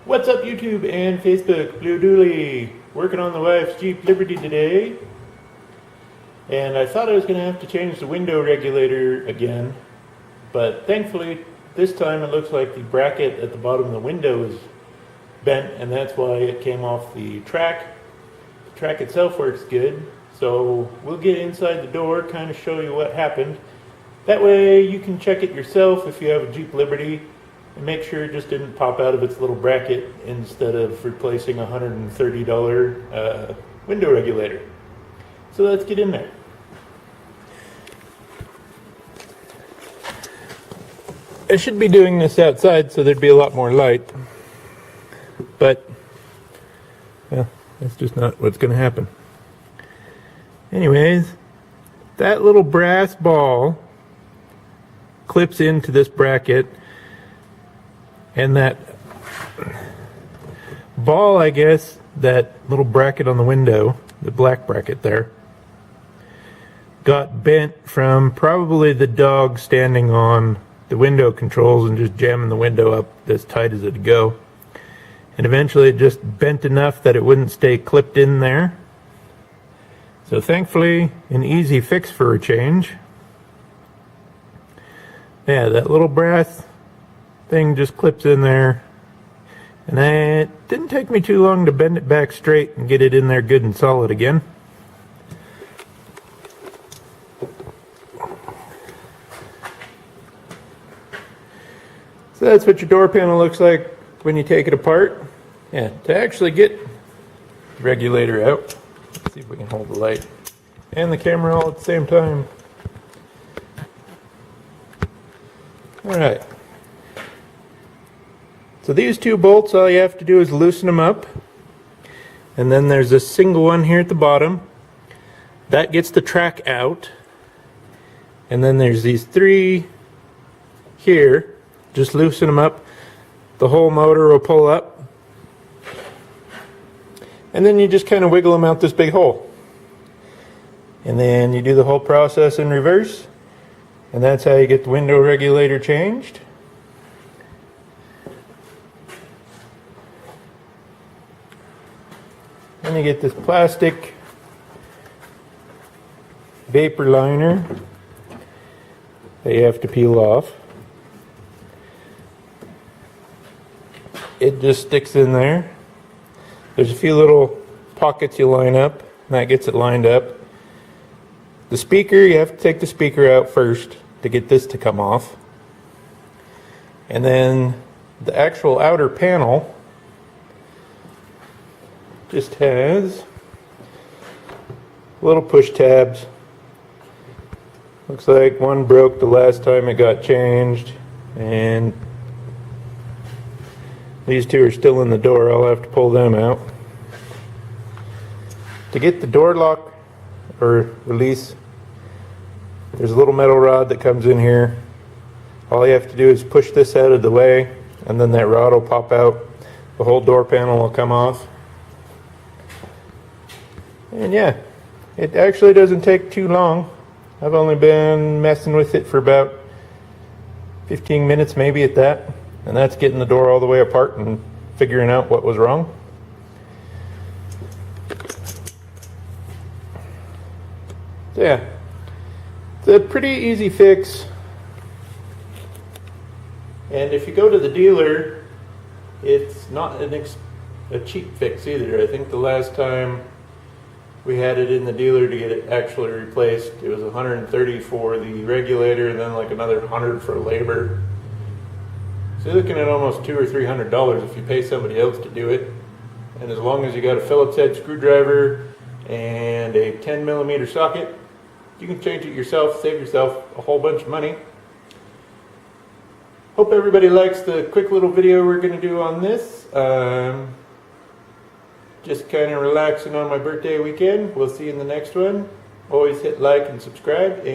What's up YouTube and Facebook? Blue Dooley, working on the wife's Jeep Liberty today. And I thought I was going to have to change the window regulator again. But thankfully, this time it looks like the bracket at the bottom of the window is bent, and that's why it came off the track. The track itself works good. So we'll get inside the door, kind of show you what happened. That way you can check it yourself if you have a Jeep Liberty. And make sure it just didn't pop out of its little bracket instead of replacing a $130 window regulator. So let's get in there. I should be doing this outside so there'd be a lot more light. But, well, that's just not what's going to happen. Anyways, that little brass ball clips into this bracket. And that ball, I guess, that little bracket on the window, the black bracket there, got bent from probably the dog standing on the window controls and just jamming the window up as tight as it'd go. And eventually it just bent enough that it wouldn't stay clipped in there. So thankfully, an easy fix for a change. Yeah, that little brass thing just clips in there, and it didn't take me too long to bend it back straight and get it in there good and solid again. So that's what your door panel looks like when you take it apart. Yeah, to actually get the regulator out, let's see if we can hold the light and the camera all at the same time. Alright. So these two bolts, all you have to do is loosen them up. And then there's a single one here at the bottom. That gets the track out. And then there's these three here. Just loosen them up. The whole motor will pull up. And then you just kind of wiggle them out this big hole. And then you do the whole process in reverse. And that's how you get the window regulator changed. Then you get this plastic vapor liner that you have to peel off. It just sticks in there. There's a few little pockets you line up, and that gets it lined up. The speaker, you have to take the speaker out first to get this to come off. And then the actual outer panel just has little push tabs. Looks like one broke the last time it got changed, and these two are still in the door. I'll have to pull them out. To get the door lock or release, there's a little metal rod that comes in here. All you have to do is push this out of the way, and then that rod will pop out. The whole door panel will come off. And yeah, it actually doesn't take too long. I've only been messing with it for about 15 minutes maybe at that. And that's getting the door all the way apart and figuring out what was wrong. So yeah, it's a pretty easy fix. And if you go to the dealer, it's not a cheap fix either. I think the last time we had it in the dealer to get it actually replaced, it was $130 for the regulator and then like another $100 for labor. So you're looking at almost $200 or $300 if you pay somebody else to do it. And as long as you got a Phillips head screwdriver and a 10mm socket, you can change it yourself, save yourself a whole bunch of money. Hope everybody likes the quick little video we're going to do on this. Just kind of relaxing on my birthday weekend. We'll see you in the next one. Always hit like and subscribe.